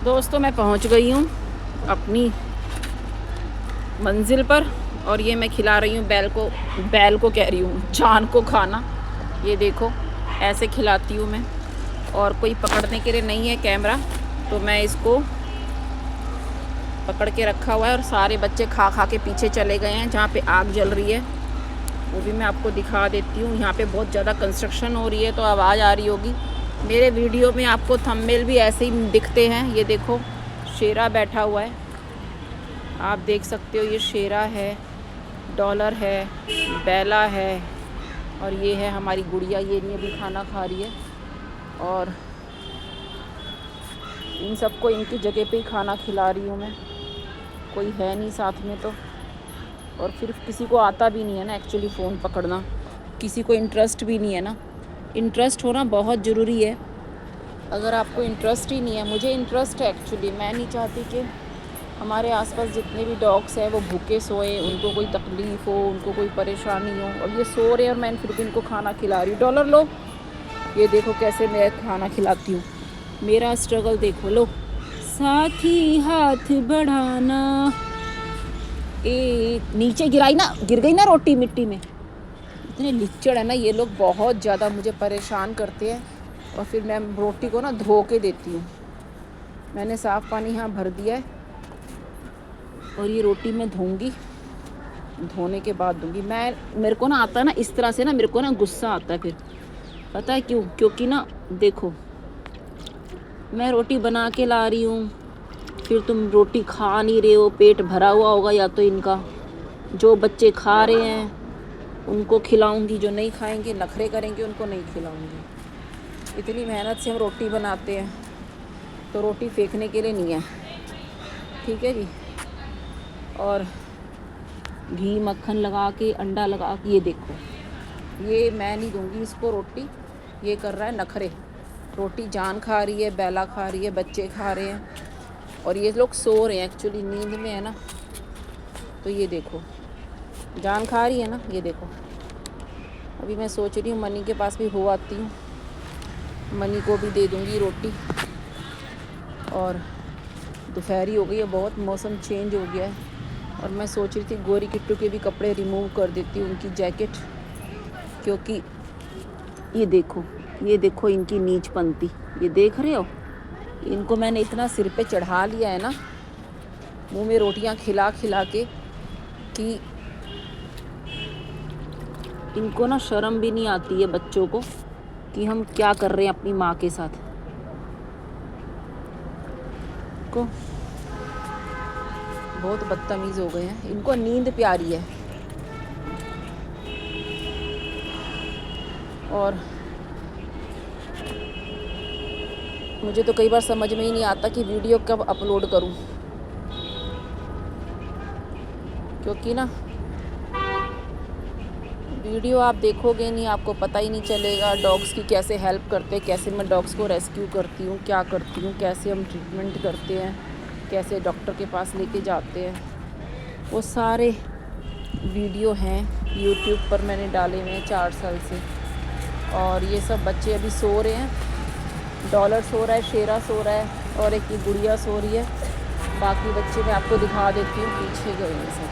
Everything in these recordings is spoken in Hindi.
दोस्तों मैं पहुंच गई हूं अपनी मंजिल पर और ये मैं खिला रही हूं बैल को कह रही हूं, जान को खाना। ये देखो ऐसे खिलाती हूं मैं, और कोई पकड़ने के लिए नहीं है कैमरा, तो मैं इसको पकड़ के रखा हुआ है और सारे बच्चे खा खा के पीछे चले गए हैं। जहाँ पे आग जल रही है वो भी मैं आपको दिखा देती हूँ। यहाँ पे बहुत ज़्यादा कंस्ट्रक्शन हो रही है तो आवाज़ आ रही होगी। मेरे वीडियो में आपको थंबनेल भी ऐसे ही दिखते हैं। ये देखो शेरा बैठा हुआ है, आप देख सकते हो। ये शेरा है, डॉलर है, बैला है, और ये है हमारी गुड़िया। ये नहीं अभी खाना खा रही है, और इन सबको इनकी जगह पे ही खाना खिला रही हूँ मैं। कोई है नहीं साथ में तो, और फिर किसी को आता भी नहीं है ना एक्चुअली फ़ोन पकड़ना, किसी को इंटरेस्ट भी नहीं है ना। इंटरेस्ट होना बहुत ज़रूरी है। अगर आपको इंटरेस्ट ही नहीं है, मुझे इंटरेस्ट है एक्चुअली, मैं नहीं चाहती कि हमारे आसपास जितने भी डॉग्स हैं वो भूखे सोए, उनको कोई तकलीफ़ हो, उनको कोई परेशानी हो। और ये सो रहे हैं और मैं फिर भी इनको खाना खिला रही हूँ। डॉलर लो, ये देखो कैसे मैं खाना खिलाती हूँ। मेरा स्ट्रगल देखो, लो साथी हाथ बढ़ाना। नीचे गिराई ना, गिर गई ना रोटी मिट्टी में। इतने लिच्चड़ है ना ये लोग, बहुत ज़्यादा मुझे परेशान करते हैं। और फिर मैं रोटी को ना धो के देती हूँ। मैंने साफ़ पानी यहाँ भर दिया है और ये रोटी मैं धोऊंगी, धोने के बाद दूंगी। मेरे को ना आता है ना इस तरह से ना, मेरे को ना गुस्सा आता है फिर। पता है क्यों? क्योंकि ना देखो, मैं रोटी बना के ला रही हूँ, फिर तुम रोटी खा नहीं रहे हो। पेट भरा हुआ होगा या तो इनका, जो बच्चे खा रहे हैं उनको खिलाऊंगी, जो नहीं खाएंगे नखरे करेंगे उनको नहीं खिलाऊंगी। इतनी मेहनत से हम रोटी बनाते हैं तो रोटी फेंकने के लिए नहीं है, ठीक है जी। और घी मक्खन लगा के, अंडा लगा के, ये देखो, ये मैं नहीं दूंगी इसको रोटी। ये कर रहा है नखरे, रोटी जान खा रही है, बैला खा रही है, बच्चे खा रहे हैं, और ये लोग सो रहे हैं एक्चुअली, नींद में है ना। तो ये देखो जान खा रही है ना, ये देखो। अभी मैं सोच रही हूँ मनी के पास भी हो आती हूँ, मनी को भी दे दूँगी रोटी। और दोपहरी हो गई है, बहुत मौसम चेंज हो गया है। और मैं सोच रही थी गोरी किट्टू के भी कपड़े रिमूव कर देती हूँ, उनकी जैकेट, क्योंकि ये देखो इनकी नीच पंक्ति, ये देख रहे हो। इनको मैंने इतना सिर पे चढ़ा लिया है ना, मुंह में रोटियां खिला खिला के, कि इनको ना शर्म भी नहीं आती है बच्चों को कि हम क्या कर रहे हैं अपनी माँ के साथ को। बहुत बदतमीज़ हो गए हैं। इनको नींद प्यारी है। और मुझे तो कई बार समझ में ही नहीं आता कि वीडियो कब अपलोड करूं, क्योंकि ना वीडियो आप देखोगे नहीं, आपको पता ही नहीं चलेगा डॉग्स की कैसे हेल्प करते हैं, कैसे मैं डॉग्स को रेस्क्यू करती हूँ, क्या करती हूँ, कैसे हम ट्रीटमेंट करते हैं, कैसे डॉक्टर के पास लेके जाते हैं। वो सारे वीडियो हैं यूट्यूब पर, मैंने डाले हुए हैं 4 साल से। और ये सब बच्चे अभी सो रहे हैं। डॉलर सो रहा है, शेरा सो रहा है, और एक ये गुड़िया सो रही है। बाकी बच्चे मैं आपको दिखा देती हूँ, पीछे गए हैं सब।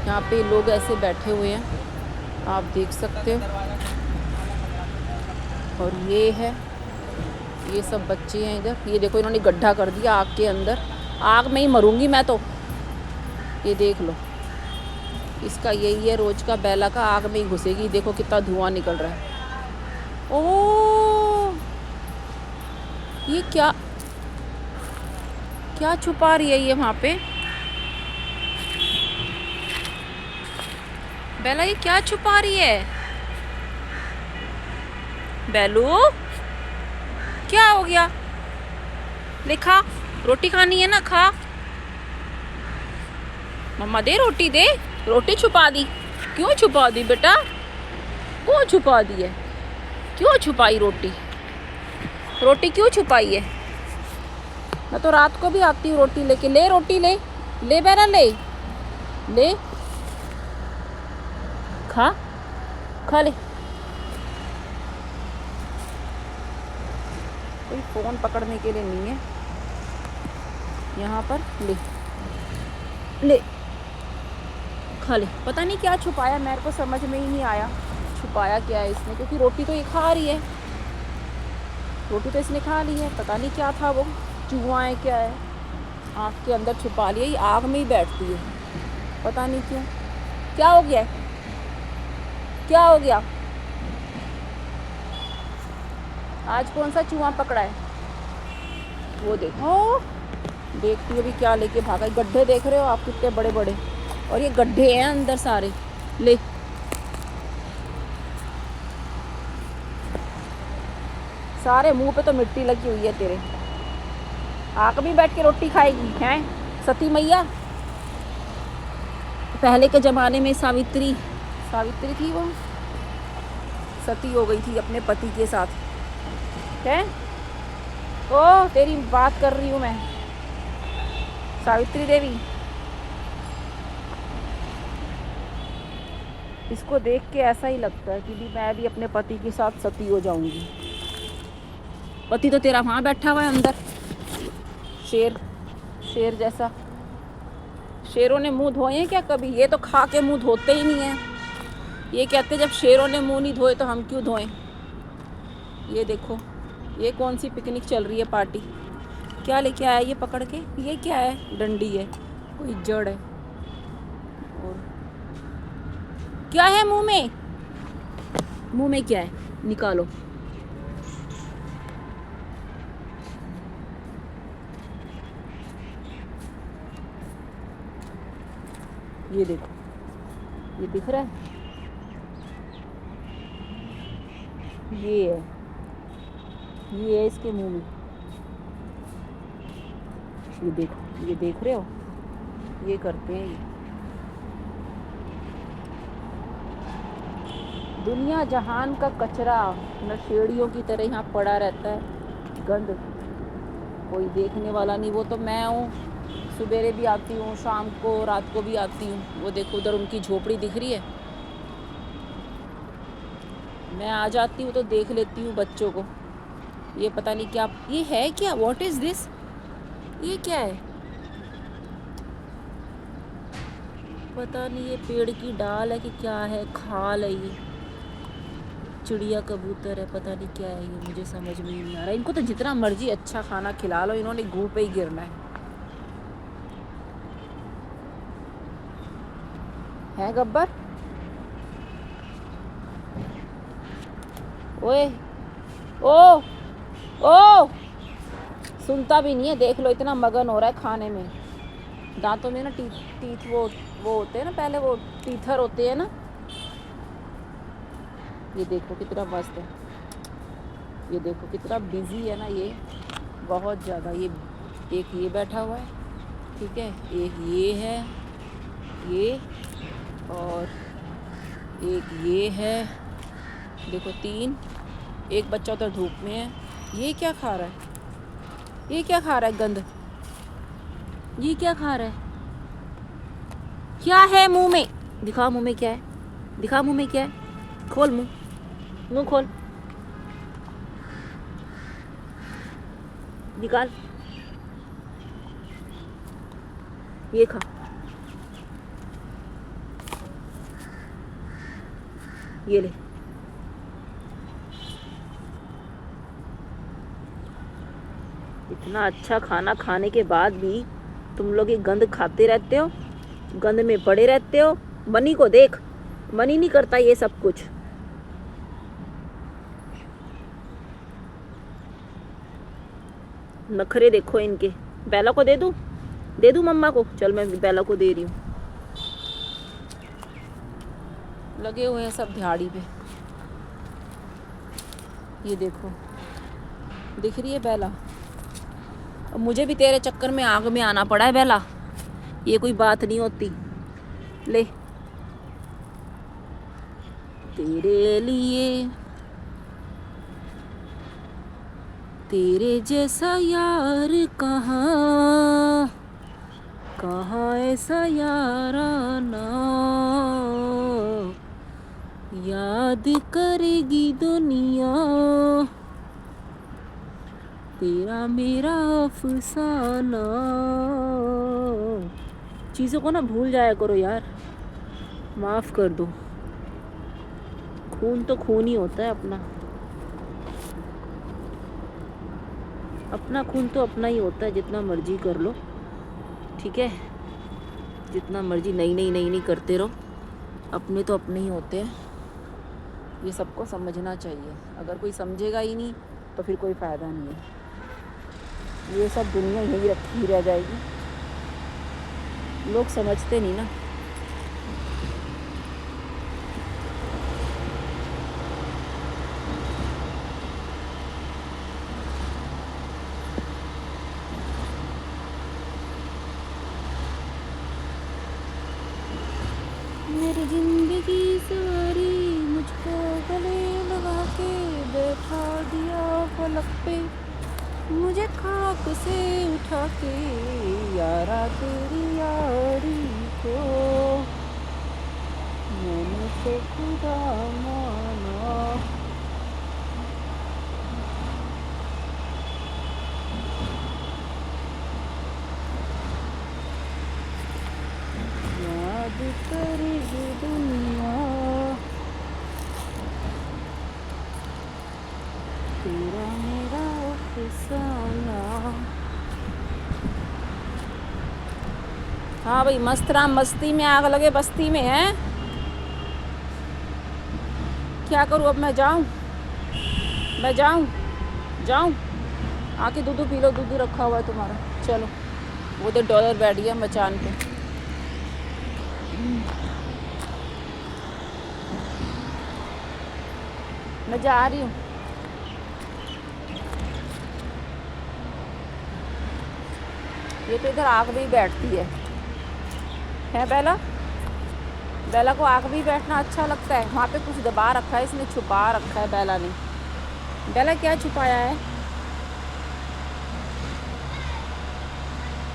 यहाँ पे लोग ऐसे बैठे हुए हैं, आप देख सकते हो। और ये सब बच्चे हैं इधर। ये देखो इन्होंने गड्ढा कर दिया आग के अंदर, आग में ही मरूंगी मैं तो। ये देख लो, इसका यही है रोज का, बैला का, आग में ही घुसेगी। देखो कितना धुआं निकल रहा है। ओ ये क्या छुपा रही है ये वहाँ पे? बेला ये क्या छुपा रही है? बेलू क्या हो गया? ले खा, रोटी खानी है ना, खा। मम्मा दे रोटी, दे रोटी। छुपा दी, क्यों छुपा दी बेटा? क्यों छुपा दी है? क्यों छुपाई रोटी? रोटी क्यों छुपाई है? मैं तो रात को भी आती हूँ रोटी लेके। ले रोटी ले, ले बेला ले, ले। खा खा ले। कोई फ़ोन पकड़ने के लिए नहीं है यहाँ पर। ले ले खा ले। पता नहीं क्या छुपाया, मेरे को समझ में ही नहीं आया छुपाया क्या है इसने, क्योंकि रोटी तो ये खा रही है, रोटी तो इसने खा ली है। पता नहीं क्या था वो, चूहा है क्या है, आँख के अंदर छुपा लिया। ये आग में ही बैठती है, पता नहीं क्यों। क्या हो गया है, क्या हो गया? आज कौन सा चूहा पकड़ा है? वो देखो, देखती हो भी क्या लेके भागा। गड्ढे देख रहे हो आप कितने बड़े बड़े, और ये गड्ढे हैं अंदर सारे। ले सारे मुंह पे तो मिट्टी लगी हुई है तेरे। आग में बैठ के रोटी खाएगी हैं सती मैया? पहले के ज़माने में सावित्री थी, वो सती हो गई थी अपने पति के साथ। है ओ तेरी बात कर रही हूँ मैं, सावित्री देवी। इसको देख के ऐसा ही लगता है कि मैं भी अपने पति के साथ सती हो जाऊंगी। पति तो तेरा वहाँ बैठा हुआ है अंदर, शेर जैसा। शेरों ने मुंह धोए हैं क्या कभी? ये तो खा के मुंह धोते ही नहीं है। ये कहते जब शेरों ने मुंह नहीं धोए तो हम क्यों धोएं। ये देखो, ये कौन सी पिकनिक चल रही है, पार्टी? क्या लेके आया ये पकड़ के? ये क्या है? डंडी है, कोई जड़ है। और क्या है मुंह में? मुंह में क्या है? निकालो। ये देखो, ये दिख रहा है, ये है इसके मुंह में। ये देखो, ये देख रहे हो, ये करते हैं ये। दुनिया जहान का कचरा नशेड़ियों की तरह यहाँ पड़ा रहता है, गंद। कोई देखने वाला नहीं। वो तो मैं हूँ, सुबेरे भी आती हूँ, शाम को, रात को भी आती हूँ। वो देखो उधर उनकी झोपड़ी दिख रही है, मैं आ जाती हूँ तो देख लेती हूँ बच्चों को। ये पता नहीं क्या, ये है क्या? What is this? ये क्या है? पता नहीं, ये पेड़ की डाल है कि क्या है, खाल है ये, चिड़िया कबूतर है, पता नहीं क्या है ये, मुझे समझ में ही नहीं आ रहा। इनको तो जितना मर्जी अच्छा खाना खिला लो, इन्होंने घूं पे ही गिरना है गब्बर? ओए ओ ओ, सुनता भी नहीं है, देख लो इतना मगन हो रहा है खाने में। दांतों में ना टीथ वो होते हैं ना, पहले वो टीथर होते हैं ना। ये देखो कितना मस्त है, ये देखो कितना बिजी है ना ये, बहुत ज़्यादा। ये एक ये बैठा हुआ है, ठीक है, एक ये है, ये, और एक ये है। देखो 3, एक बच्चा उधर धूप में है। ये क्या खा रहा है? ये क्या खा रहा है? गंद। ये क्या खा रहा है? क्या है मुंह में? दिखा मुंह में क्या है, दिखा मुंह में क्या है। खोल मुंह, मुंह खोल, निकाल। ये खा, ये ले। इतना अच्छा खाना खाने के बाद भी तुम लोग ये गंद खाते रहते हो, गंद में पड़े रहते हो। मनी को देख, मनी नहीं करता ये सब कुछ। नखरे देखो इनके। बेला को दे दूँ मम्मा को? चल मैं बेला को दे रही हूँ। लगे हुए हैं सब दिहाड़ी पे। ये देखो, दिख रही है बेला? अब मुझे भी तेरे चक्कर में आग में आना पड़ा है बेला, ये कोई बात नहीं होती। ले, तेरे लिए, तेरे जैसा यार कहाँ, कहाँ ऐसा याराना, याद करेगी दुनिया तेरा मेरा अफसाना। चीज़ों को ना भूल जाया करो यार, माफ़ कर दो। खून तो खून ही होता है अपना, अपना खून तो अपना ही होता है। जितना मर्जी कर लो, ठीक है, जितना मर्जी नई करते रहो, अपने तो अपने ही होते हैं। ये सबको समझना चाहिए। अगर कोई समझेगा ही नहीं तो फिर कोई फ़ायदा नहीं है। ये सब दुनिया यही रखी रह जाएगी। लोग समझते नहीं ना। मेरी जिंदगी सारी मुझको गले लगा के बैठा दिया फलक पे, मुझे खाक से उठा के यारा तेरी यारी को मैंने तो खुदा माना। याद करेगी दुनिया तेरा मेरा अफसाना। हाँ भाई, मस्त राम मस्ती में आग लगे बस्ती में है। क्या करूँ अब? मैं जाऊँ आके दूध पी लो। दूध रखा हुआ है तुम्हारा। चलो, वो तो डॉलर बैठ गया मचान पे। मैं जा रही हूँ। ये तो इधर आग में ही बैठती है बेला? बेला को आग में ही बैठना अच्छा लगता है। वहाँ पे कुछ दबा रखा है, इसने छुपा रखा है बेला ने। बेला क्या छुपाया है?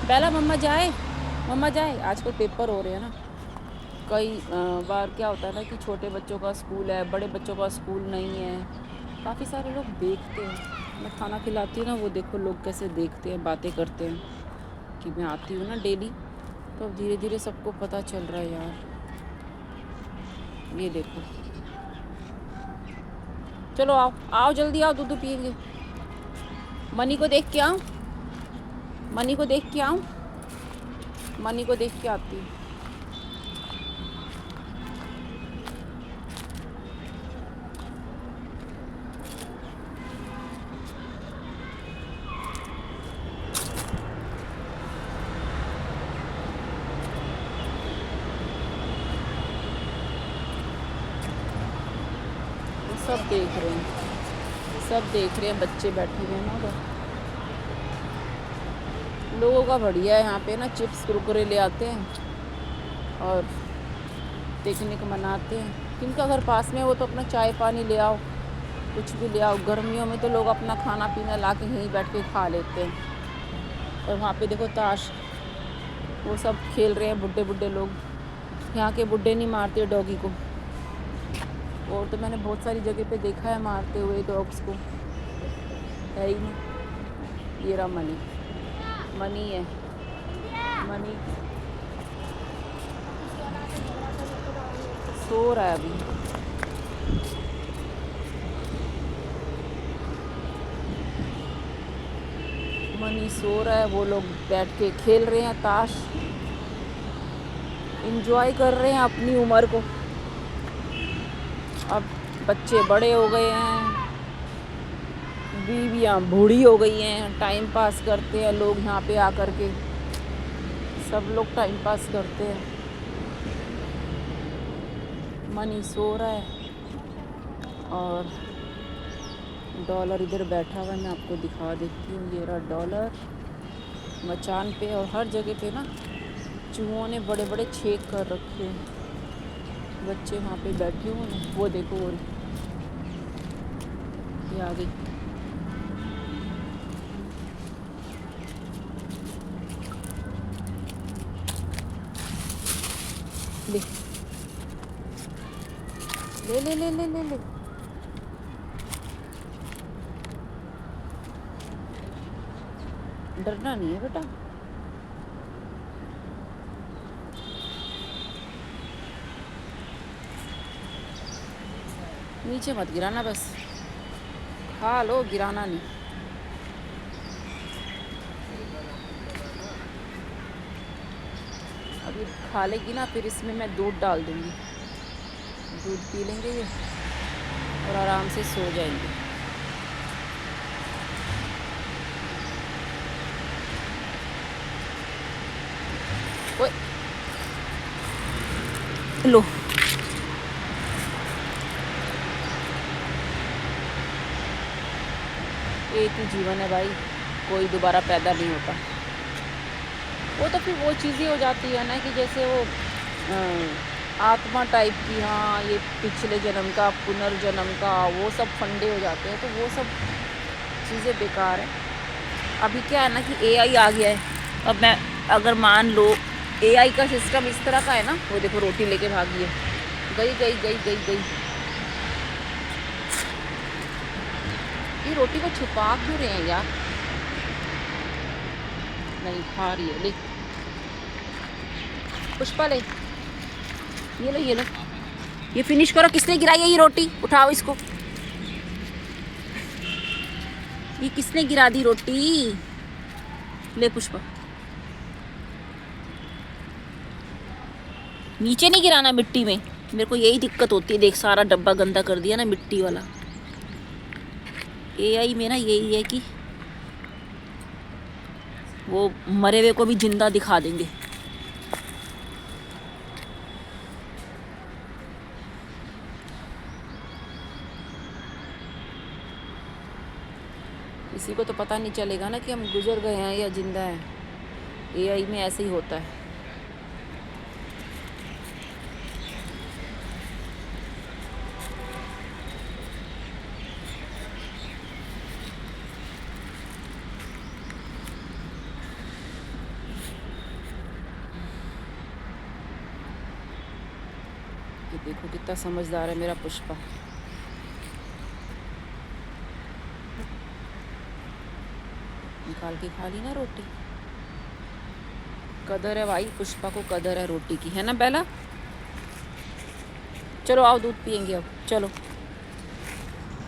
बेला मम्मा जाए। आजकल पेपर हो रहे हैं ना। कई बार क्या होता है ना कि छोटे बच्चों का स्कूल है, बड़े बच्चों का स्कूल नहीं है। काफ़ी सारे लोग देखते हैं। मैं खाना खिलाती हूँ ना, वो देखो लोग कैसे देखते हैं, बातें करते हैं कि मैं आती हूँ ना डेली। तो अब धीरे धीरे सबको पता चल रहा है यार। ये देखो, चलो आओ जल्दी आओ, दूध पियेंगे। मनी को देख के आऊँ, मनी को देख के आती हूँ। सब देख रहे हैं, बच्चे बैठे हुए हैं ना उधर। लोगों का बढ़िया है यहाँ पे ना, चिप्स कुरकुरे ले आते हैं और पिकनिक मनाते हैं। जिनका घर पास में वो तो अपना चाय पानी ले आओ, कुछ भी ले आओ। गर्मियों में तो लोग अपना खाना पीना ला के यहीं बैठ के खा लेते हैं। और वहाँ पे देखो ताश वो सब खेल रहे हैं बुड्ढे लोग। यहाँ के बुड्ढे नहीं मारते डॉगी को, और तो मैंने बहुत सारी जगह पे देखा है मारते हुए डॉग्स को। है ही नहीं। ये रहा मनी है। मनी सो रहा है अभी। मनी सो रहा है, वो लोग बैठ के खेल रहे हैं ताश, एंजॉय कर रहे हैं अपनी उम्र को। अब बच्चे बड़े हो गए हैं, बीवियाँ बूढ़ी हो गई हैं, टाइम पास करते हैं लोग यहाँ पे आकर के। सब लोग टाइम पास करते हैं। मनी सो रहा है और डॉलर इधर बैठा हुआ है। मैं आपको दिखा देती हूँ। ये रहा डॉलर मचान पे। और हर जगह पे ना चूहों ने बड़े बड़े छेद कर रखे हैं। बच्चे वहाँ पे बैठे हुए हैं। वो देखो, वो ये आ गई। ले ले ले ले ले ले। डरना नहीं है बेटा। नीचे मत गिराना, बस खा लो, गिराना नहीं। अभी खा लेगी ना, फिर इसमें मैं दूध डाल दूँगी, दूध पी लेंगे ये और आराम से सो जाएंगे। ओए लो, एक ही जीवन है भाई, कोई दोबारा पैदा नहीं होता। वो तो फिर वो चीज़ें हो जाती है ना कि जैसे वो आत्मा टाइप की, हाँ ये पिछले जन्म का, पुनर्जन्म का, वो सब फंडे हो जाते हैं, तो वो सब चीज़ें बेकार है। अभी क्या है ना कि एआई आ गया है। अब मैं अगर मान लो एआई का सिस्टम इस तरह का है ना, वो देखो रोटी लेके भागी है, गई गई गई गई गई। ये रोटी को छुपा क्यों रहे हैं यार? नहीं खा रही है, ले पुष्पा ले, ये लो ये लो, ये फिनिश करो। किसने गिराई है ये रोटी? उठाओ इसको। ये किसने गिरा दी रोटी? ले पुष्पा, नीचे नहीं गिराना, मिट्टी में। मेरे को यही दिक्कत होती है, देख सारा डब्बा गंदा कर दिया ना मिट्टी वाला। एआई में ना यही है कि वो मरे हुए को भी जिंदा दिखा देंगे। किसी को तो पता नहीं चलेगा ना कि हम गुजर गए हैं या जिंदा हैं। एआई में ऐसे ही होता है। ये देखो कितना समझदार है मेरा पुष्पा। निकाल के खा ली ना रोटी। कदर है भाई, पुष्पा को कदर है रोटी की, है ना बेला? चलो आओ दूध पियेंगे अब, चलो।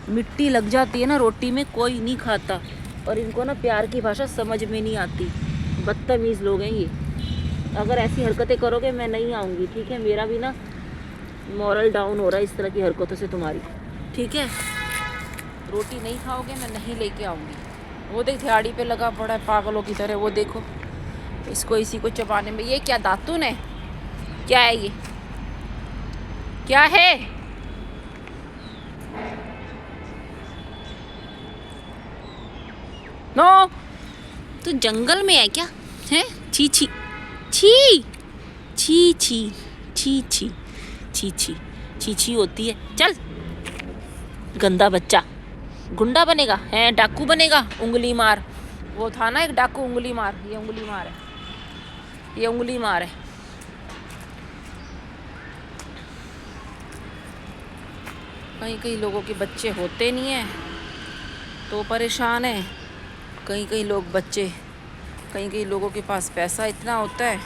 मिट्टी लग जाती है ना रोटी में, कोई नहीं खाता। और इनको ना प्यार की भाषा समझ में नहीं आती। बदतमीज़ लोग हैं ये। अगर ऐसी हरकतें करोगे मैं नहीं आऊँगी, ठीक है? मेरा भी ना मॉरल डाउन हो रहा है इस तरह की हरकतों से तुम्हारी, ठीक है? रोटी नहीं खाओगे मैं नहीं लेके आऊँगी। वो देख झाड़ी पे लगा पड़ा है पागलों की तरह, वो देखो इसको, इसी को चबाने में। ये क्या दातुन है? क्या है ये? क्या है? नो, तू जंगल में है क्या? है? छी छी छी छी छी छी छी छी छी छी छी होती है। चल गंदा बच्चा, गुंडा बनेगा है, डाकू बनेगा, उंगली मार। वो था ना एक डाकू, उंगली मार। ये उंगली मार है, ये उंगली मार है। कहीं कहीं लोगों के बच्चे होते नहीं हैं तो परेशान है। कहीं कहीं लोग बच्चे, कहीं कहीं लोगों के पास पैसा इतना होता है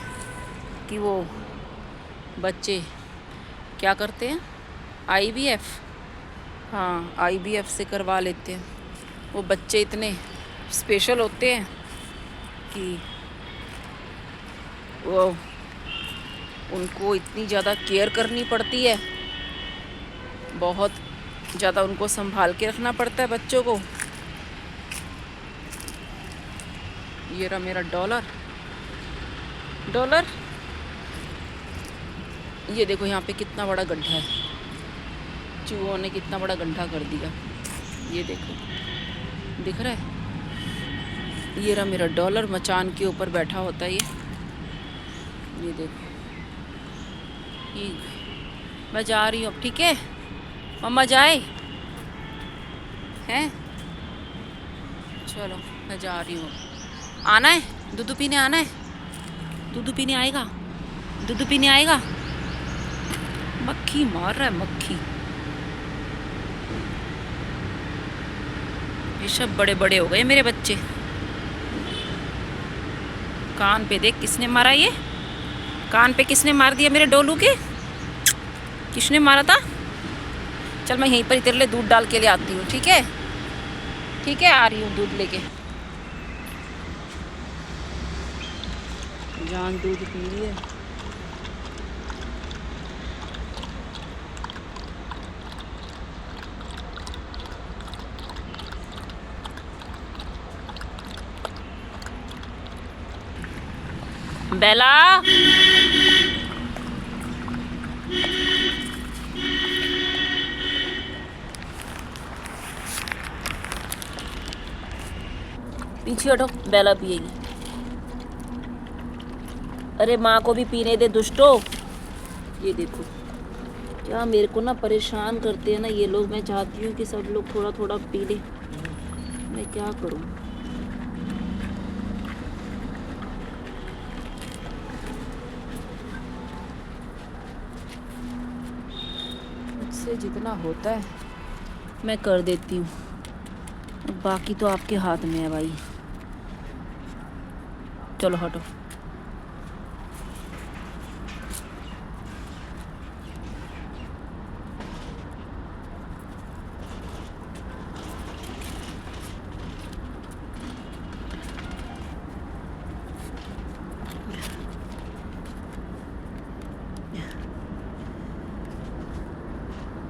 कि वो बच्चे क्या करते हैं, आईवीएफ, हाँ आईवीएफ से करवा लेते हैं। वो बच्चे इतने स्पेशल होते हैं कि वो उनको इतनी ज़्यादा केयर करनी पड़ती है, बहुत ज़्यादा उनको संभाल के रखना पड़ता है बच्चों को। ये रहा मेरा डॉलर, डॉलर। ये देखो यहाँ पे कितना बड़ा गड्ढा है, चूहों ने कितना बड़ा गड्ढा कर दिया। ये देखो, दिख रहा है? ये रहा मेरा डॉलर, मचान के ऊपर बैठा होता है ये देखो। ये मैं जा रही हूँ अब, ठीक है? मम्मा जाए हैं? चलो मैं जा रही हूँ। आना है दूध पीने? आना है दूध पीने? आएगा दूध पीने? आएगा? मक्खी मार रहा है, मक्खी। ये सब बड़े बड़े हो गए मेरे बच्चे। कान पे देख किसने मारा, ये कान पे किसने मार दिया मेरे डोलू के, किसने मारा था। चल मैं यहीं पर ही तेरे लिए दूध डाल के ले आती हूँ, ठीक है? ठीक है, आ रही हूँ दूध लेके। जान दूध पी रही है। बेला, पीछे हटो, बेला पिएगी। अरे माँ को भी पीने दे दुष्टो। ये देखो क्या मेरे को ना परेशान करते हैं ना ये लोग। मैं चाहती हूँ कि सब लोग थोड़ा थोड़ा पी ले, मैं क्या करूँ। मुझसे जितना होता है मैं कर देती हूँ, बाकी तो आपके हाथ में है भाई। चलो हटो।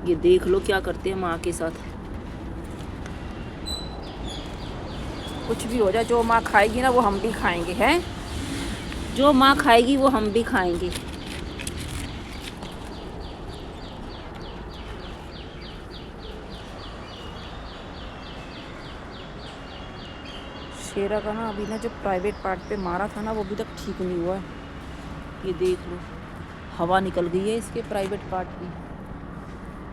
ये देख लो क्या करते हैं माँ के साथ। कुछ भी हो जाए, जो माँ खाएगी ना वो हम भी खाएंगे, हैं? जो माँ खाएगी वो हम भी खाएंगे। शेरा का ना अभी ना जो प्राइवेट पार्ट पे मारा था ना वो अभी तक ठीक नहीं हुआ है। ये देख लो हवा निकल गई है इसके प्राइवेट पार्ट की।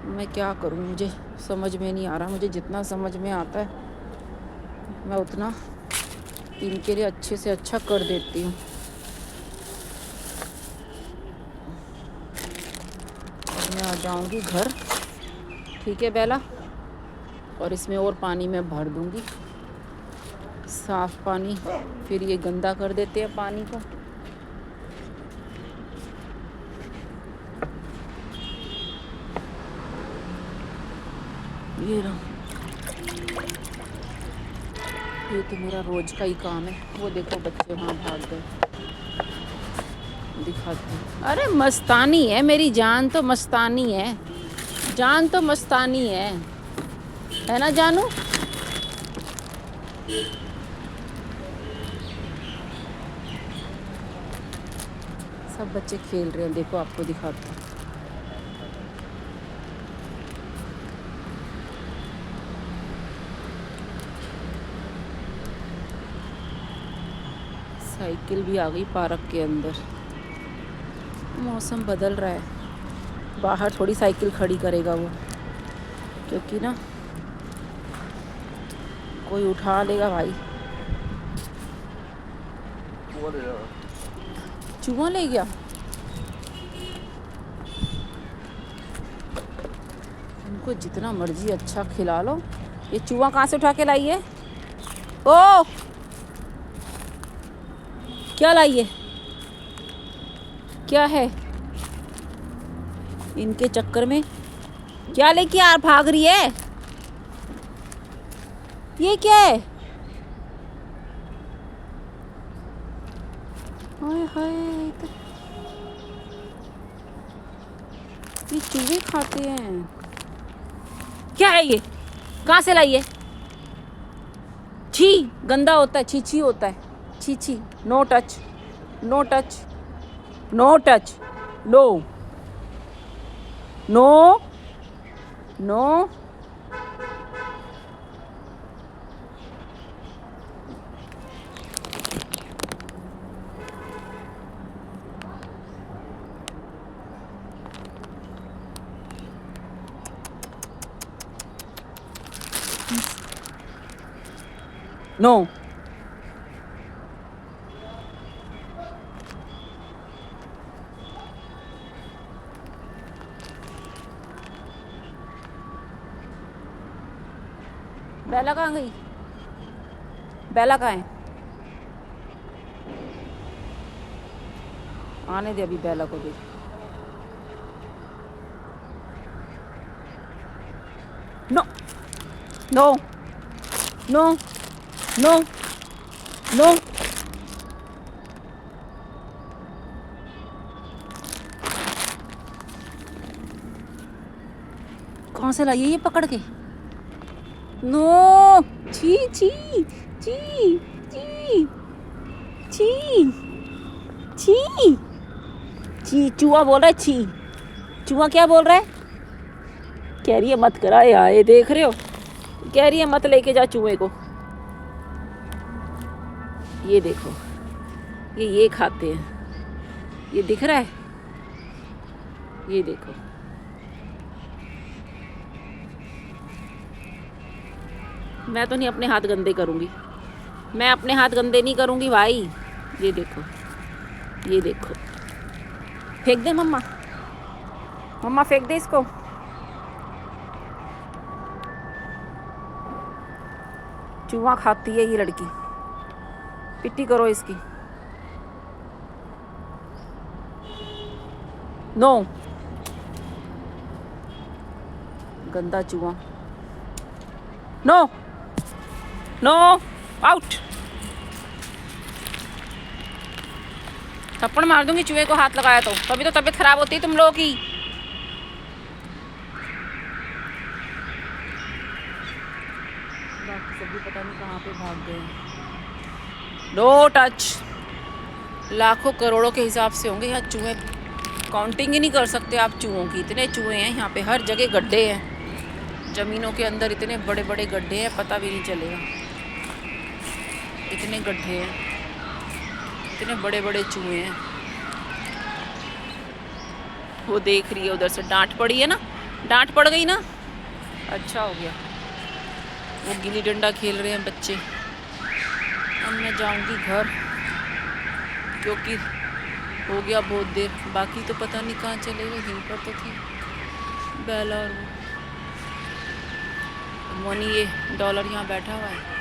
मैं क्या करूं, मुझे समझ में नहीं आ रहा। मुझे जितना समझ में आता है मैं उतना इनके लिए अच्छे से अच्छा कर देती हूँ। मैं आ जाऊंगी घर, ठीक है बेला? और इसमें और पानी मैं भर दूंगी, साफ पानी। फिर ये गंदा कर देते हैं पानी को। ये रहा, ये तो मेरा रोज का ही काम है। वो देखो बच्चे वहाँ भाग गए, दिखाती हूँ। अरे मस्तानी है मेरी जान, तो मस्तानी है, जान तो मस्तानी है ना जानू? सब बच्चे खेल रहे हैं, देखो आपको दिखाती हूँ। साइकिल भी आ गई पार्क के अंदर। मौसम बदल रहा है, बाहर थोड़ी साइकिल खड़ी करेगा वो, क्योंकि ना कोई उठा लेगा भाई। चूहा ले गया। उनको जितना मर्जी अच्छा खिला लो। ये चूहा कहाँ से उठा के लाई है? ओ क्या लाई है? क्या है इनके चक्कर में? क्या लेके यार भाग रही है? ये क्या है? हाय हाय, ये चूहे खाते हैं। क्या है ये? कहाँ से लाई है? छी, गंदा होता है, छी छी होता है, छी छी। No touch, no touch, no touch, no no no. No. Bela कहाँ गई? बेला कहाँ है? आने दे अभी बेला को भी। No no no no no. कहाँ से लाई है ये पकड़ के? नो, छी छी छी छी छी छी छी। चूहा बोल रहा है छी। चूहा क्या बोल रहा है? कह रही है मत करा यार, ये देख रहे हो, कह रही है मत लेके जा चूहे को। ये देखो, ये खाते हैं, ये दिख रहा है, ये देखो। मैं तो नहीं अपने हाथ गंदे करूँगी, मैं अपने हाथ गंदे नहीं करूँगी भाई। ये देखो, ये देखो। फेंक दे मम्मा, मम्मा फेंक दे इसको। चूहा खाती है ये लड़की, पिट्टी करो इसकी। नो, गंदा चूहा। No no, out. थप्पड़ मार दूंगी चूहे को हाथ लगाया तो, तभी तो तबीयत खराब होती है तुम लोगों की। बाकी सभी पता नहीं कहाँ पे भाग गए। No touch. लाखों करोड़ों के हिसाब से होंगे यहाँ चूहे, काउंटिंग ही नहीं कर सकते आप चूहों की, इतने चूहे हैं यहाँ पे। हर जगह गड्ढे हैं, ज़मीनों के अंदर इतने बड़े बड़े गड्ढे हैं, पता भी नहीं चलेगा। इतने गड्ढे हैं, इतने बड़े बड़े चूहे हैं। वो देख रही है उधर से, डांट पड़ी है ना, डांट पड़ गई ना, अच्छा हो गया। वो गिल्ली डंडा खेल रहे हैं बच्चे। अब मैं जाऊंगी घर, क्योंकि हो गया बहुत देर। बाकी तो पता नहीं कहाँ चले गए, यहीं पर तो थी बेला और वो मोनी। ये डॉलर यहाँ बैठा हुआ है,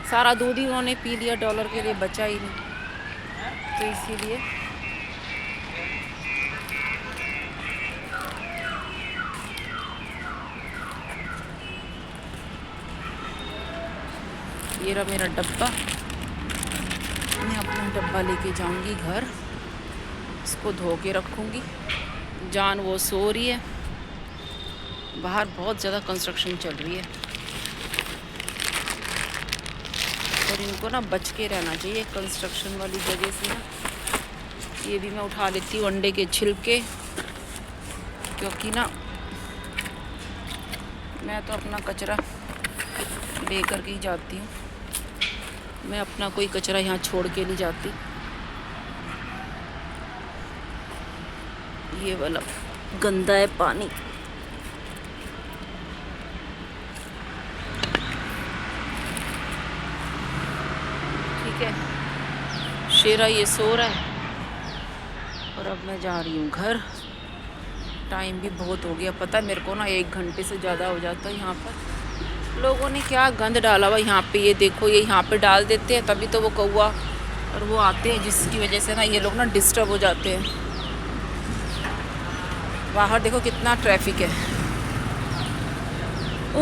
सारा दूध ही उन्होंने पी लिया, डॉलर के लिए बचा ही नहीं, तो इसीलिए ये रहा मेरा डब्बा। मैं अपना डब्बा लेके जाऊंगी घर, इसको धो के रखूँगी। जान वो सो रही है, बाहर बहुत ज़्यादा कंस्ट्रक्शन चल रही है, और इनको ना बच के रहना चाहिए कंस्ट्रक्शन वाली जगह से ना। ये भी मैं उठा लेती हूँ अंडे के छिलके, क्योंकि ना मैं तो अपना कचरा ले कर के ही जाती हूँ, मैं अपना कोई कचरा यहाँ छोड़ के नहीं जाती। ये वाला गंदा है पानी। ठीक है, शेरा ये सो रहा है, और अब मैं जा रही हूँ घर। टाइम भी बहुत हो गया, पता है मेरे को ना 1 घंटे से ज़्यादा हो जाता है। यहाँ पर लोगों ने क्या गंद डाला हुआ यहाँ पे, ये देखो, ये यहाँ पे डाल देते हैं, तभी तो वो कौवा और वो आते हैं, जिसकी वजह से ना ये लोग ना डिस्टर्ब हो जाते हैं। बाहर देखो कितना ट्रैफिक है।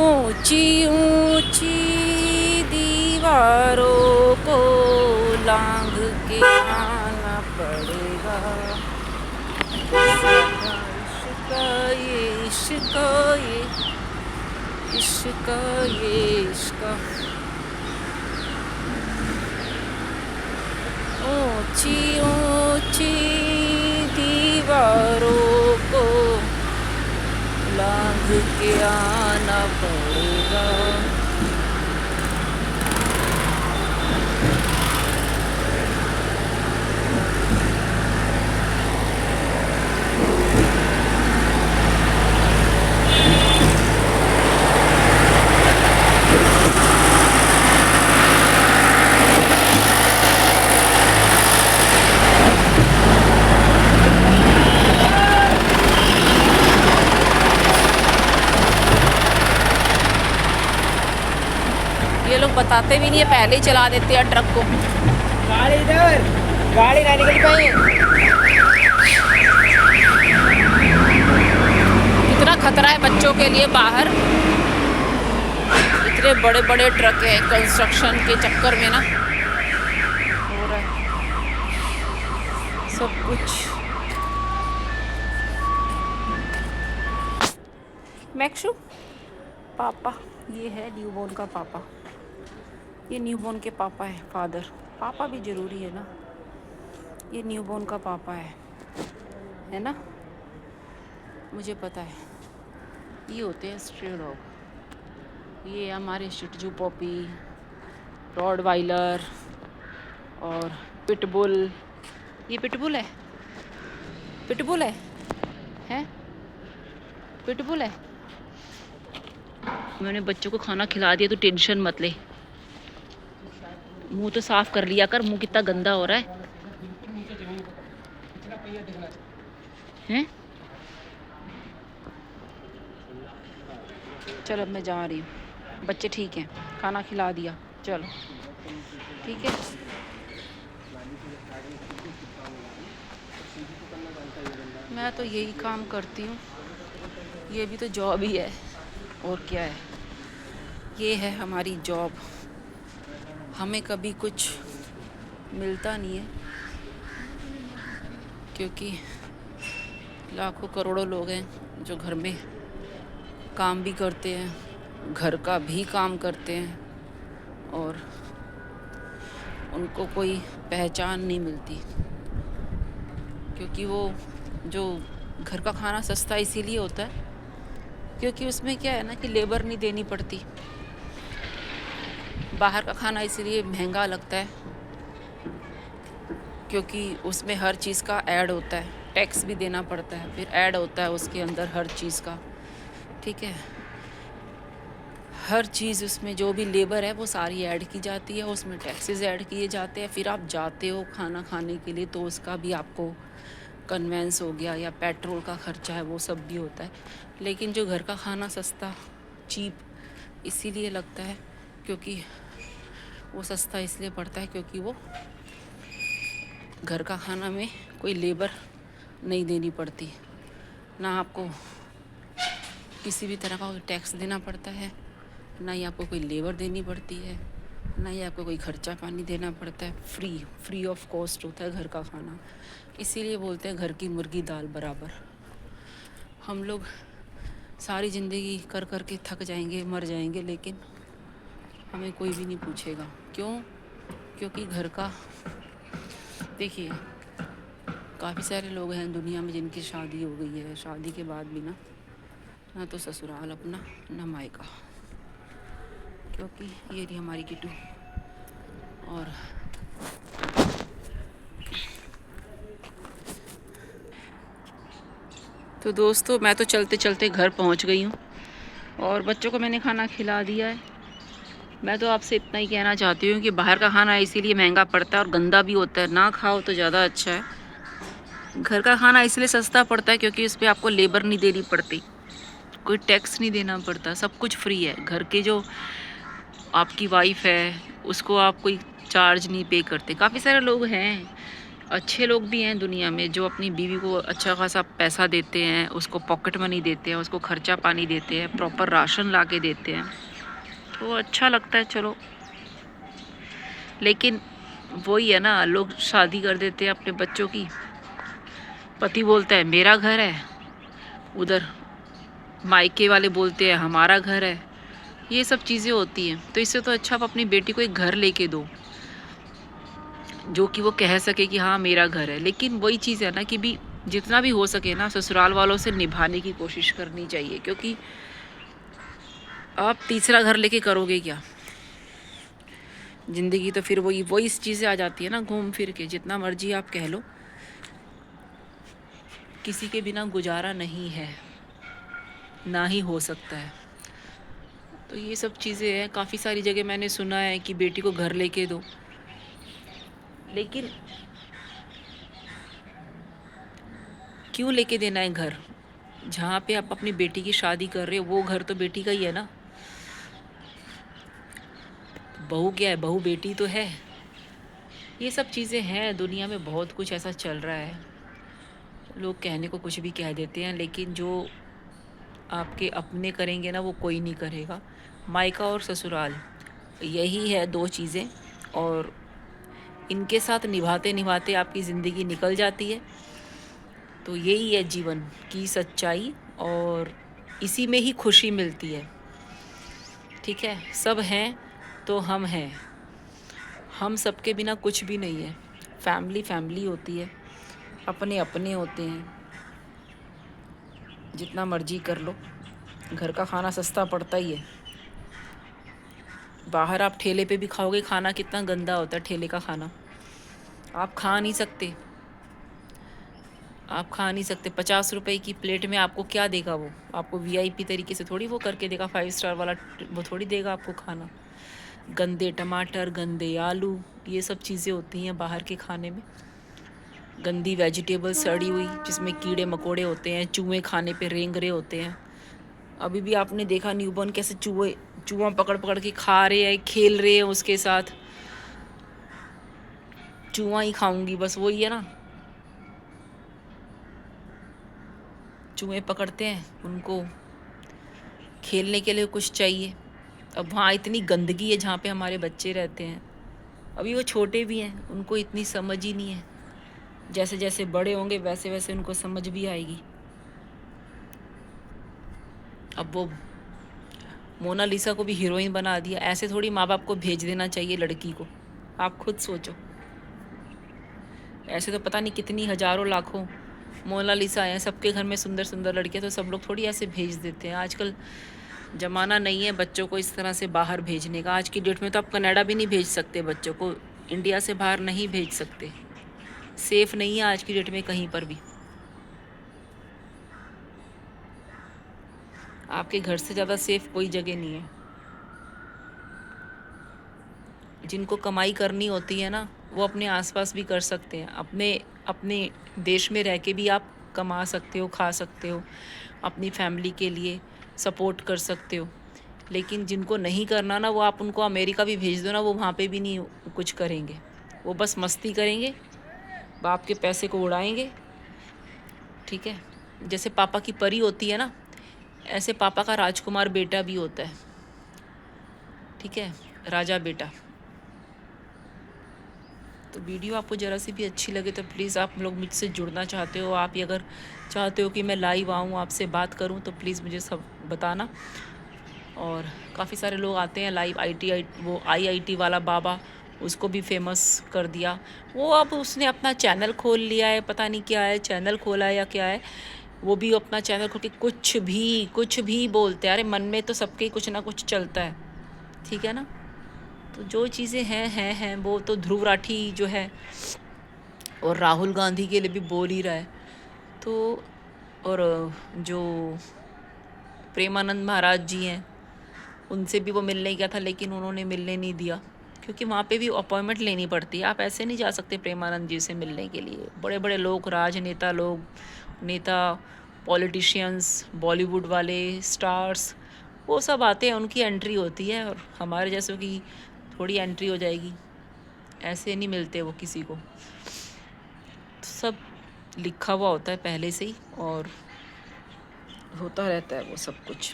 ऊंची ऊंची दीवारों को लांघ के आना पड़ेगा, इश्क ये इश्क ये इश्क ये इश्क। ऊंची ऊंची दीवारों को लांघ के आना पड़ेगा। लोग बताते भी नहीं है, पहले ही चला देते हैं ट्रक को। गाड़ी इधर, गाड़ी ना निकल पाई। कितना खतरा है बच्चों के लिए बाहर, इतने बड़े बड़े ट्रक हैं, कंस्ट्रक्शन के चक्कर में ना हो रहा है सब कुछ। मैक्शू पापा, ये है न्यूबॉर्न का पापा, ये न्यूबॉर्न के पापा है, फादर। पापा भी ज़रूरी है ना, ये न्यूबॉर्न का पापा है ना, मुझे पता है। ये होते हैं स्ट्रे डॉग, ये हमारे शिटजू पॉपी, रॉडवाइलर और पिटबुल। ये पिटबुल है, पिटबुल है, हैं पिटबुल है। मैंने बच्चों को खाना खिला दिया तो टेंशन मत ले। मुंह तो साफ कर लिया कर, मुंह कितना गंदा हो रहा है हैं। चलो अब मैं जा रही हूँ, बच्चे ठीक हैं, खाना खिला दिया, चलो ठीक है। मैं तो यही काम करती हूँ, ये भी तो जॉब ही है, और क्या है, ये है हमारी जॉब। हमें कभी कुछ मिलता नहीं है, क्योंकि लाखों करोड़ों लोग हैं जो घर में काम भी करते हैं, घर का भी काम करते हैं, और उनको कोई पहचान नहीं मिलती। क्योंकि वो जो घर का खाना सस्ता इसीलिए होता है क्योंकि उसमें क्या है ना कि लेबर नहीं देनी पड़ती। बाहर का खाना इसीलिए महंगा लगता है क्योंकि उसमें हर चीज़ का ऐड होता है, टैक्स भी देना पड़ता है, फिर ऐड होता है उसके अंदर हर चीज़ का, ठीक है। हर चीज़ उसमें जो भी लेबर है वो सारी ऐड की जाती है, उसमें टैक्सेस ऐड किए जाते हैं। फिर आप जाते हो खाना खाने के लिए तो उसका भी आपको कन्वेंस हो गया, या पेट्रोल का खर्चा है, वो सब भी होता है। लेकिन जो घर का खाना सस्ता चीप इसीलिए लगता है, क्योंकि वो सस्ता इसलिए पड़ता है क्योंकि वो घर का खाना में कोई लेबर नहीं देनी पड़ती, ना आपको किसी भी तरह का टैक्स देना पड़ता है, ना ही आपको कोई लेबर देनी पड़ती है, ना ही आपको कोई खर्चा पानी देना पड़ता है। फ्री ऑफ कॉस्ट होता है घर का खाना। इसीलिए बोलते हैं घर की मुर्गी दाल बराबर। हम लोग सारी ज़िंदगी कर कर के थक जाएंगे, मर जाएंगे, लेकिन हमें कोई भी नहीं पूछेगा। क्यों? क्योंकि घर का, देखिए काफ़ी सारे लोग हैं दुनिया में जिनकी शादी हो गई है, शादी के बाद भी ना तो ससुराल अपना ना मायका, क्योंकि ये रही हमारी किट्टू। और तो दोस्तों मैं तो चलते चलते घर पहुंच गई हूँ और बच्चों को मैंने खाना खिला दिया है। मैं तो आपसे इतना ही कहना चाहती हूँ कि बाहर का खाना इसीलिए महंगा पड़ता है और गंदा भी होता है, ना खाओ तो ज़्यादा अच्छा है। घर का खाना इसलिए सस्ता पड़ता है क्योंकि उस पर आपको लेबर नहीं देनी पड़ती, कोई टैक्स नहीं देना पड़ता, सब कुछ फ्री है। घर के जो आपकी वाइफ है उसको आप कोई चार्ज नहीं पे करते। काफ़ी सारे लोग हैं, अच्छे लोग भी हैं दुनिया में, जो अपनी बीवी को अच्छा खासा पैसा देते हैं, उसको पॉकेट मनी देते हैं, उसको खर्चा पानी देते हैं, प्रॉपर राशन ला के देते हैं, तो अच्छा लगता है। चलो, लेकिन वही है ना, लोग शादी कर देते हैं अपने बच्चों की, पति बोलता है मेरा घर है, उधर मायके वाले बोलते हैं हमारा घर है, ये सब चीज़ें होती हैं। तो इससे तो अच्छा आप अपनी बेटी को एक घर लेके दो जो कि वो कह सके कि हाँ मेरा घर है। लेकिन वही चीज़ है ना कि भी जितना भी हो सके ना ससुराल वालों से निभाने की कोशिश करनी चाहिए, क्योंकि आप तीसरा घर लेके करोगे क्या? ज़िंदगी तो फिर वही इस चीज़ें आ जाती है ना, घूम फिर के। जितना मर्जी आप कह लो, किसी के बिना गुजारा नहीं है, ना ही हो सकता है। तो ये सब चीज़ें हैं। काफ़ी सारी जगह मैंने सुना है कि बेटी को घर लेके दो, लेकिन क्यों लेके देना है घर? जहाँ पे आप अपनी बेटी की शादी कर रहे हो वो घर तो बेटी का ही है ना। बहू क्या है, बहू बेटी तो है। ये सब चीज़ें हैं, दुनिया में बहुत कुछ ऐसा चल रहा है। लोग कहने को कुछ भी कह देते हैं, लेकिन जो आपके अपने करेंगे ना वो कोई नहीं करेगा। मायका और ससुराल, यही है दो चीज़ें, और इनके साथ निभाते निभाते आपकी ज़िंदगी निकल जाती है। तो यही है जीवन की सच्चाई, और इसी में ही खुशी मिलती है। ठीक है, सब हैं तो हम हैं, हम सबके बिना कुछ भी नहीं है। फैमिली फैमिली होती है, अपने अपने होते हैं। जितना मर्जी कर लो, घर का खाना सस्ता पड़ता ही है। बाहर आप ठेले पे भी खाओगे, खाना कितना गंदा होता है ठेले का खाना, आप खा नहीं सकते। आप खा नहीं सकते। 50 रुपए की प्लेट में आपको क्या देगा वो? आपको वीआईपी तरीके से थोड़ी वो करके देगा, 5 स्टार वाला वो थोड़ी देगा आपको खाना। गंदे टमाटर, गंदे आलू, ये सब चीज़ें होती हैं बाहर के खाने में। गंदी वेजिटेबल सड़ी हुई, जिसमें कीड़े मकोड़े होते हैं, चूहे खाने पे रेंग रहे होते हैं। अभी भी आपने देखा न्यूबॉर्न कैसे चूहा पकड़ पकड़ के खा रहे हैं, खेल रहे हैं उसके साथ। चूहा ही खाऊंगी बस, वही है ना। चूहे पकड़ते हैं, उनको खेलने के लिए कुछ चाहिए। अब वहाँ इतनी गंदगी है जहाँ पे हमारे बच्चे रहते हैं। अभी वो छोटे भी हैं, उनको इतनी समझ ही नहीं है। जैसे जैसे बड़े होंगे वैसे वैसे उनको समझ भी आएगी। अब वो मोनालिसा को भी हीरोइन बना दिया। ऐसे थोड़ी माँ बाप को भेज देना चाहिए लड़की को, आप खुद सोचो। ऐसे तो पता नहीं कितनी हज़ारों लाखों मोनालिसा हैं सबके घर में, सुंदर सुंदर लड़कियाँ, तो सब लोग थोड़ी ऐसे भेज देते हैं। आजकल ज़माना नहीं है बच्चों को इस तरह से बाहर भेजने का। आज की डेट में तो आप कनाडा भी नहीं भेज सकते बच्चों को, इंडिया से बाहर नहीं भेज सकते। सेफ़ नहीं है आज की डेट में कहीं पर भी। आपके घर से ज़्यादा सेफ़ कोई जगह नहीं है। जिनको कमाई करनी होती है ना, वो अपने आसपास भी कर सकते हैं। अपने अपने देश में रह के भी आप कमा सकते हो, खा सकते हो, अपनी फैमिली के लिए सपोर्ट कर सकते हो। लेकिन जिनको नहीं करना ना, वो आप उनको अमेरिका भी भेज दो ना, वो वहाँ पे भी नहीं कुछ करेंगे। वो बस मस्ती करेंगे, बाप के पैसे को उड़ाएंगे। ठीक है, जैसे पापा की परी होती है ना, ऐसे पापा का राजकुमार बेटा भी होता है। ठीक है, राजा बेटा। तो वीडियो आपको ज़रा सी भी अच्छी लगे तो प्लीज़, आप लोग मुझसे जुड़ना चाहते हो, आप ये अगर चाहते हो कि मैं लाइव आऊँ, आपसे बात करूँ, तो प्लीज़ मुझे सब बताना। और काफ़ी सारे लोग आते हैं लाइव। वो आईआईटी वाला बाबा, उसको भी फेमस कर दिया वो। अब उसने अपना चैनल खोल लिया है, पता नहीं क्या है, चैनल खोला है या क्या है। वो भी अपना चैनल खोल के कुछ भी बोलते हैं। अरे मन में तो सबके कुछ ना कुछ चलता है, ठीक है ना। तो जो चीज़ें हैं वो तो ध्रुव राठी जो है, और राहुल गांधी के लिए भी बोल ही रहा है। तो और जो प्रेमानंद महाराज जी हैं, उनसे भी वो मिलने गया था, लेकिन उन्होंने मिलने नहीं दिया, क्योंकि वहाँ पे भी अपॉइंटमेंट लेनी पड़ती है। आप ऐसे नहीं जा सकते प्रेमानंद जी से मिलने के लिए। बड़े बड़े लोग, राजनेता लोग, नेता, पॉलिटिशियंस, बॉलीवुड वाले स्टार्स, वो सब आते हैं, उनकी एंट्री होती है, और हमारे जैसों की थोड़ी एंट्री हो जाएगी। ऐसे नहीं मिलते वो किसी को। तो सब लिखा हुआ होता है पहले से ही, और होता रहता है वो सब कुछ।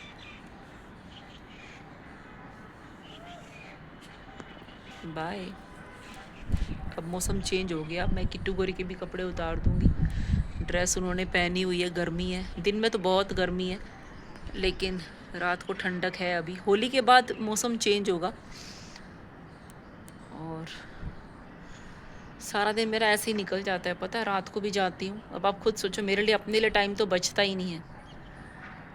बाय। अब मौसम चेंज हो गया, अब मैं किट्टू गोरी के भी कपड़े उतार दूँगी। ड्रेस उन्होंने पहनी हुई है, गर्मी है, दिन में तो बहुत गर्मी है, लेकिन रात को ठंडक है। अभी होली के बाद मौसम चेंज होगा, और सारा दिन मेरा ऐसे ही निकल जाता है, पता है। रात को भी जाती हूँ। अब आप खुद सोचो, मेरे लिए अपने लिए टाइम तो बचता ही नहीं है।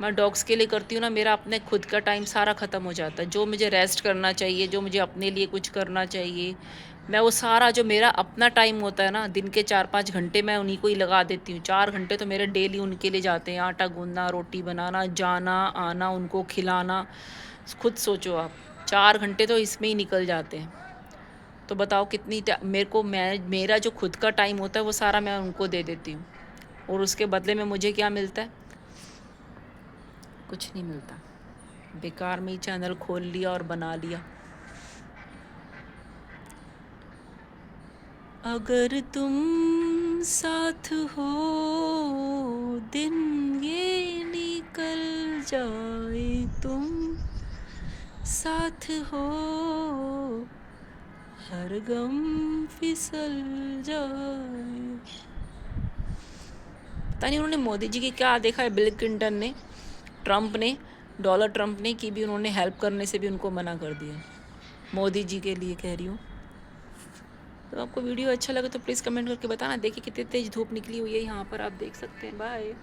मैं डॉग्स के लिए करती हूँ ना, मेरा अपने खुद का टाइम सारा ख़त्म हो जाता है। जो मुझे रेस्ट करना चाहिए, जो मुझे अपने लिए कुछ करना चाहिए, मैं वो सारा जो मेरा अपना टाइम होता है ना, दिन के 4-5 घंटे मैं उन्हीं को ही लगा देती हूँ। 4 घंटे तो मेरे डेली उनके लिए जाते हैं। आटा गूँदना, रोटी बनाना, जाना आना, उनको खिलाना। खुद सोचो आप, 4 घंटे तो इसमें ही निकल जाते हैं। तो बताओ कितनी मेरा जो खुद का टाइम होता है वो सारा मैं उनको दे देती हूँ, और उसके बदले में मुझे क्या मिलता है? कुछ नहीं मिलता। बेकार में ही चैनल खोल लिया और बना लिया। अगर तुम साथ हो दिन ये निकल जाए, तुम साथ हो हर गम फिसल जाए। पता नहीं उन्होंने मोदी जी की क्या देखा है, बिल क्लिंटन ने, ट्रंप ने, डोनाल्ड ट्रंप ने, कि भी उन्होंने हेल्प करने से भी उनको मना कर दिया। मोदी जी के लिए कह रही हूँ। तो आपको वीडियो अच्छा लगे तो प्लीज़ कमेंट करके बताना। देखिए कितनी तेज़ धूप निकली हुई है यहाँ पर, आप देख सकते हैं। बाय।